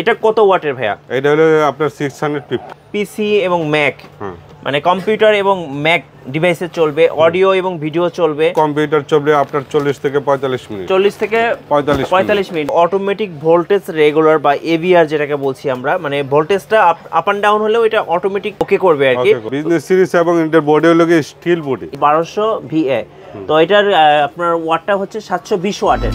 এটা কত ওয়াটের ভাইয়া? এটা হলো আপনার 650 পিসি এবং ম্যাক, মানে কম্পিউটার এবং ম্যাক ডিভাইসে চলবে, অডিও এবং ভিডিও চলবে। কম্পিউটার চলবে আপনার 40 থেকে 45 মিনিট। 40 থেকে 45 মিনিট। অটোমেটিক ভোল্টেজ রেগুলার বা এভিআর যেটাকে বলছি আমরা, মানে ভোল্টেজটা আপ এন্ড ডাউন হলেও এটা অটোমেটিক ওকে করবে আর কি। বিজনেস সিরিজ এবং এটার বডি হলো স্টিল বডি 1200 ভিএ। তো এটার আপনার ওয়াটটা হচ্ছে 720 ওয়াটের।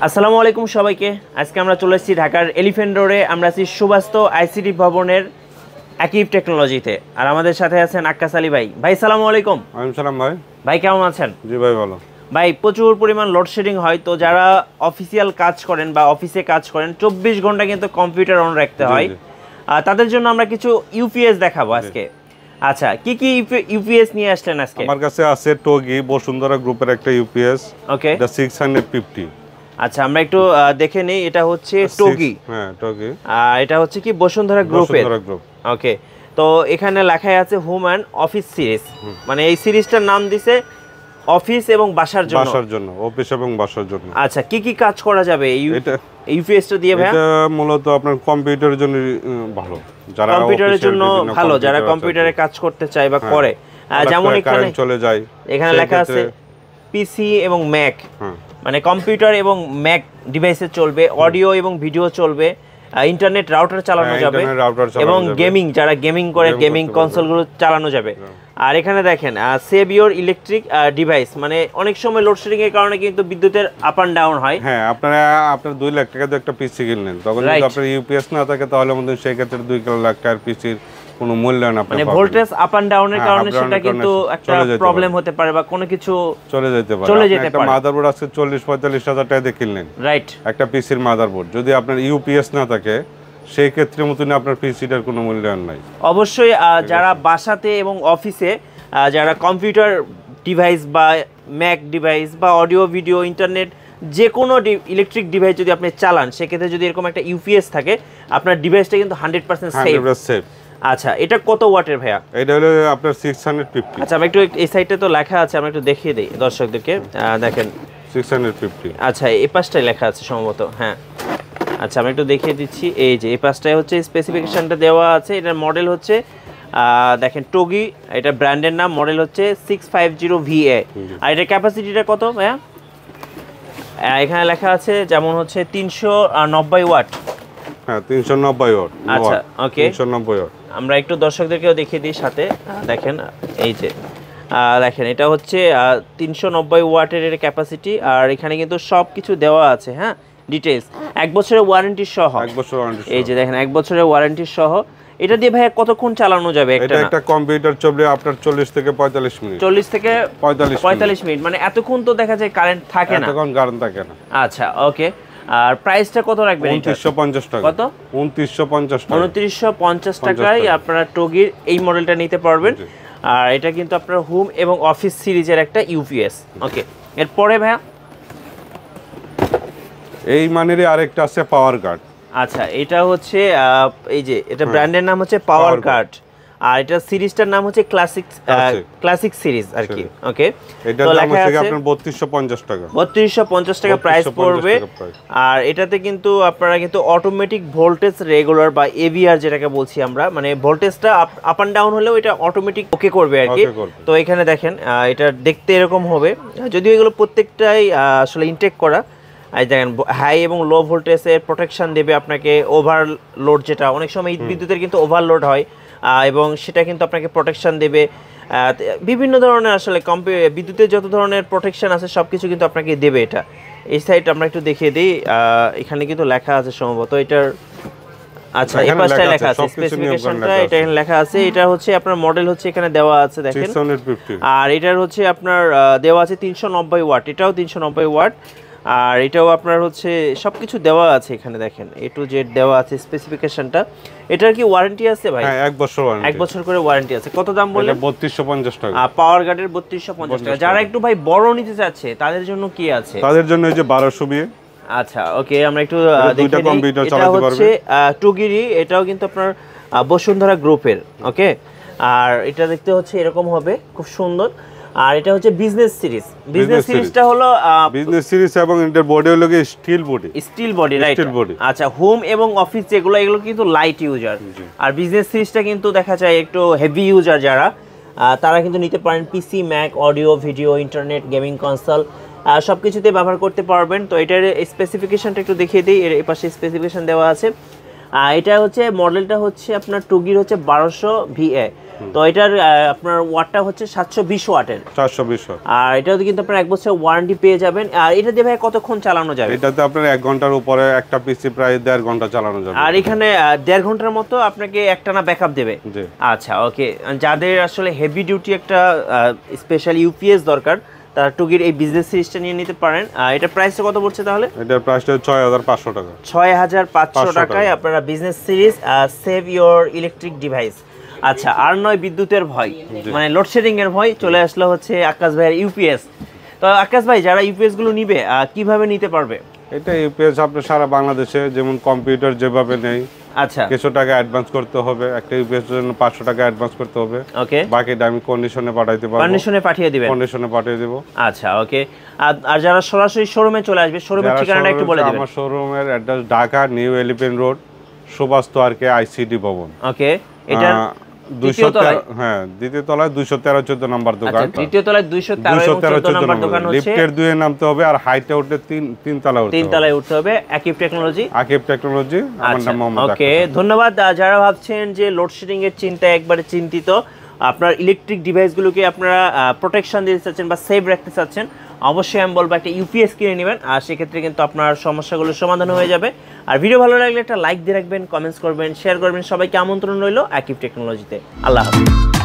আসসালামু আলাইকুম সবাইকে। আজকে আমরা চলে এসেছি ঢাকার এলিফ্যান্ট রোডে। আমরা আছি সুবাস্ত আইসিটি ভবনের আকিব টেকনোলজিতে। আর আমাদের সাথে আছেন আক্কাস আলী ভাই। ভাই সালামু আলাইকুম। ওয়ালাইকুম সালাম ভাই। ভাই কেমন আছেন? জি ভাই ভালো। ভাই প্রচুর পরিমাণ লোডশেডিং হয়, তো যারা অফিসিয়াল কাজ করেন বা অফিসে কাজ করেন 24 ঘন্টা কিন্তু কম্পিউটার অন রাখতে হয়। তাদের জন্য আমরা কিছু ইউপিএস দেখাবো আজকে। আচ্ছা, কি কি ইউপিএস নিয়ে আসলেন আজকে? আমার কাছে আছে টগি বসুন্ধরা গ্রুপের একটা ইউপিএস। ওকে, এটা 650। আচ্ছা, আমরা একটু দেখে নেই। এটা হচ্ছে টগি। হ্যাঁ টগি। এটা হচ্ছে কি বসুন্ধরা গ্রুপের। ওকে, তো এখানে লেখাই আছে হোম অ্যান্ড অফিস সিরিজ, মানে এই সিরিজটার নাম দিছে অফিস এবং বাসার জন্য। অফিস এবং বাসার জন্য। আচ্ছা, কি কি কাজ করা যাবে এই ইউপিএসটা দিয়ে ভাই? এটা মূলত আপনার কম্পিউটারের জন্য ভালো, যারা কম্পিউটারের জন্য ভালো, যারা কম্পিউটারে কাজ করতে চায় বা করে। যেমন এখানে চলে যায়, এখানে লেখা আছে পিসি এবং ম্যাক, মানে কম্পিউটার এবং ম্যাক ডিভাইসে চলবে, অডিও এবং ভিডিও চলবে, ইন্টারনেট রাউটার চালানো যাবে, এবং গেমিং, যারা গেমিং করে গেমিং কনসোলগুলো চালানো যাবে। আর এখানে দেখেন সেভ ইওর ইলেকট্রিক ডিভাইস, মানে অনেক সময় লোডশেডিং এর কারণে কিন্তু বিদ্যুতের আপ এন্ড ডাউন হয়। হ্যাঁ, আপনার 2 লাখ টাকা দিয়ে একটা পিসি কিনলেন, তখন যদি আপনার ইউপিএস না থাকে তাহলে আমাদের সেই ক্ষেত্রে 2 লাখ টাকার পিসির কোনো মূল্য না, মানে ভোল্টেজ আপ এন্ড ডাউনের কারণে সেটা কিন্তু একটা প্রবলেম হতে পারে বা কোনো কিছু চলে যেতে পারে। একটা মাদারবোর্ড আজকে 40-45 হাজার টাকা দিয়ে কিনলেন, রাইট, একটা পিসির মাদারবোর্ড, যদি আপনার ইউপিএস না থাকে সেই ক্ষেত্রে মতন আপনার পিসিটার কোনো মূল্যায়ন নাই। অবশ্যই যারা বাসাতে এবং অফিসে যারা কম্পিউটার ডিভাইস বা ম্যাক ডিভাইস বা অডিও ভিডিও ইন্টারনেট যে কোনো ইলেকট্রিক ডিভাইস যদি আপনি চালান, সেক্ষেত্রে যদি এরকম একটা ইউপিএস থাকে, আপনার ডিভাইসটা কিন্তু 100% সেফ। আচ্ছা, এটা কত ওয়াটের ভাইয়া? এটা হলো আপনার 650। আচ্ছা, আমি একটু এই সাইডে তো লেখা আছে, আমরা একটু দেখিয়ে দেই দর্শকদেরকে। দেখেন 650। আচ্ছা, এই পাশটাই লেখা আছে সম্ভবত। হ্যাঁ, আচ্ছা, আমি একটু দেখিয়ে দিচ্ছি। এই যে এই পাশটায় হচ্ছে স্পেসিফিকেশনটা দেওয়া আছে। এটার মডেল হচ্ছে দেখেন টগি, এটা ব্র্যান্ডের নাম, মডেল হচ্ছে 650 VA। আর এটার ক্যাপাসিটিটা কত ভাইয়া? এখানে লেখা আছে যেমন হচ্ছে 390 ওয়াট। হ্যাঁ, 390 ওয়াট। আচ্ছা, ওকে, 390 ওয়াট। আমরা একটু দর্শকদেরকেও দেখিয়ে দিই সাথে। দেখেন এই যে দেখেন এটা হচ্ছে 390 ওয়াটের এর ক্যাপাসিটি। আর এখানে কিন্তু সব কিছু দেওয়া আছে, হ্যাঁ, ডিটেইলস, 1 বছরের ওয়ারেন্টি সহ। 1 বছর ওয়ারেন্টি। এই যে দেখেন 1 বছরের ওয়ারেন্টি সহ। এটা দিয়ে ভাই কতক্ষণ চালানো যাবে? এটা একটা কম্পিউটার চলবে আপনার 40 থেকে 45 মিনিট। 40 থেকে 45 মিনিট, মানে এতক্ষণ তো দেখা যায় কারেন্ট থাকে না, এতক্ষণ কারেন্ট থাকে না। আচ্ছা, ওকে। আর প্রাইসটা কত রাখবেন? 2950 টাকা। কত? 2950 টাকা। 2950 টাকায় আপনারা টগির এই মডেলটা নিতে পারবেন। আর এটা কিন্তু আপনার হোম এবং অফিস সিরিজের একটা ইউপিএস। ওকে, এরপরে ভাইয়া এই মানেরই আরেকটা আছে পাওয়ার কার্ড। আচ্ছা, এটা হচ্ছে এই যে এটা ব্র্যান্ডের নাম হচ্ছে পাওয়ার কার্ড, আর এটা সিরিজটার নাম হচ্ছে ক্লাসিক সিরিজ আর কি। ওকে, এটার দাম হচ্ছে আপনার 3250 টাকা। 3250 টাকা প্রাইস পড়বে। আর এটাতে কিন্তু আপনারা কিন্তু অটোমেটিক ভোল্টেজ রেগুলার বা এভিআর যেটাকে বলছি আমরা, মানে ভোল্টেজটা আপ এন্ড ডাউন হলেও এটা অটোমেটিক ওকে করবে আর কি। তো এখানে দেখেন এটা দেখতে এরকম হবে, যদিও এগুলো প্রত্যেকটাই আসলে ইনটেক করা। আর দেখেন হাই এবং লো ভোল্টেজের প্রোটেকশন দেবে আপনাকে। ওভারলোড, যেটা অনেক সময় বিদ্যুতের কিন্তু ওভারলোড হয়, এবং সেটা কিন্তু আপনাকে প্রোটেকশন দেবে। বিভিন্ন ধরনের আসলে বিদ্যুতের যত ধরনের প্রোটেকশন আছে সব কিছু কিন্তু আপনাকে দেবে এটা। এই সাইড আমরা একটু দেখিয়ে দিই। এখানে কিন্তু লেখা আছে সম্ভবত এটার। আচ্ছা, এই পাশটায় লেখা আছে স্পেসিফিকেশনটা, এটা এখানে লেখা আছে। এটা হচ্ছে আপনার মডেল হচ্ছে এখানে দেওয়া আছে দেখেন 650। আর এটার হচ্ছে আপনার দেওয়া আছে 390 ওয়াট। এটাও 390 ওয়াট। আর এটাও আপনার হচ্ছে সবকিছু দেওয়া আছে এখানে, দেখেন A to Z দেওয়া আছে স্পেসিফিকেশনটা। এটার কি ওয়ারেন্টি আছে ভাই? হ্যাঁ 1 বছর ওয়ারেন্টি। 1 বছর করে ওয়ারেন্টি আছে। কত দাম বললেন? 3250 টাকা। পাওয়ার গার্ডের 3250 টাকা। যারা একটু ভাই বড় নিতে চাচ্ছে তাদের জন্য কি আছে? তাদের জন্য এই যে 1200 বিয়ে। আচ্ছা ওকে, আমরা একটু দেখে নিই। এটা হচ্ছে টুগিরি, এটাও কিন্তু আপনার বসুন্ধরা গ্রুপের। ওকে, আর এটা দেখতে হচ্ছে এরকম হবে, খুব সুন্দর। আর এটা হচ্ছে বিজনেস সিরিজ। বিজনেস সিরিজটা হলো বিজনেস সিরিজ এবং এটার বডি হলো কি steel body. Steel body, right. Steel body. আচ্ছা, হোম এবং অফিস যেগুলো, এগুলো কিন্তু লাইট ইউজার। আর বিজনেস সিরিজটা কিন্তু দেখা যায় একটু হেভি ইউজার যারা, তারা কিন্তু নিতে পারেন। PC, Mac, audio, video, internet, gaming console সব কিছুতে ব্যবহার করতে পারবেন। তো এটার স্পেসিফিকেশনটা একটু দেখিয়ে দিই। এর পাশে স্পেসিফিকেশন দেওয়া আছে। এটা হচ্ছে মডেলটা হচ্ছে আপনার টুগির হচ্ছে 1200 VA। তো এটার আপনার ওয়াটটা হচ্ছে 720 ওয়াটের। 720 ওয়াট। আর এটাতে কিন্তু আপনার 1 বছর ওয়ারেন্টি পেয়ে যাবেন। আর এটা দিয়ে ভাই কতক্ষণ চালানো যাবে? এটাতে আপনার 1 ঘন্টার উপরে একটা পিসি প্রায় 1.5 ঘন্টা চালানো যাবে। আর এখানে 1.5 ঘন্টার মতো আপনাকে একটানা ব্যাকআপ দেবে। জি। আচ্ছা ওকে, যাদের আসলে হেভি ডিউটি একটা স্পেশাল ইউপিএস দরকার, তারা টুগির এই বিজনেস সিরিজটা নিয়ে নিতে পারেন। এটা প্রাইসটা কত পড়ছে তাহলে? এটার প্রাইসটা 6500 টাকা। 6500 টাকায় আপনারা business series save your electric device. আচ্ছা, আর নয় বিদ্যুতের ভয়, মানে লোডশেডিং এর ভয়, চলে আসলো হচ্ছে আকাশ ভাইয়ের ইউপিএস। তো আকাশ ভাই, যারা ইউপিএস গুলো নিবে কিভাবে নিতে পারবে? এটা ইউপিএস আপনার সারা বাংলাদেশে যেমন কম্পিউটার যেভাবে নেই, আচ্ছা, কিছু টাকা অ্যাডভান্স করতে হবে। একটা ইউপিএস এর জন্য 500 টাকা অ্যাডভান্স করতে হবে। ওকে, বাকিটা আমি কন্ডিশনে পাঠাইতে পারবো। কন্ডিশনে পাঠিয়ে দিবেন? কন্ডিশনে পাঠিয়ে দেব। আচ্ছা ওকে। আর যারা সরাসরি শোরুমে চলে আসবে, শোরুমের ঠিকানাটা একটু বলে দিবেন। আমার শোরুমের address Dhaka new elephant road, Subhash তোয়ারকে আইসিডি ভবন। ওকে, এটা দ্বিতীয় তলায়? হ্যাঁ, দ্বিতীয় তলায় 213-14 নাম্বার দোকান। আচ্ছা, দ্বিতীয় তলায় 213-14 নাম্বার দোকান হচ্ছে। লিফটের 2 এ নামতে হবে আর হাইটে উঠলে 3 তলায় উঠতে হবে। 3 তলায় উঠতে হবে। আকিব টেকনোলজি। আকিব টেকনোলজি, আমার নাম মোহাম্মদ আকিব। ওকে, ধন্যবাদ। যারা ভাবছেন যে লোডশেডিং এর চিন্তায় একবারে চিন্তিত, আপনার ইলেকট্রিক ডিভাইসগুলোকে আপনারা প্রোটেকশন দিতে চাচ্ছেন বা সেভ রাখতে চাচ্ছেন, অবশ্যই আমি বলবো একটা ইউপিএস কিনে নেবেন। আর সেক্ষেত্রে কিন্তু আপনার সমস্যাগুলোর সমাধান হয়ে যাবে। আর ভিডিও ভালো লাগলে একটা লাইক দিয়ে রাখবেন, কমেন্টস করবেন, শেয়ার করবেন। সবাইকে আমন্ত্রণ রইল আকিব টেকনোলজিতে। আল্লাহ হাফেজ।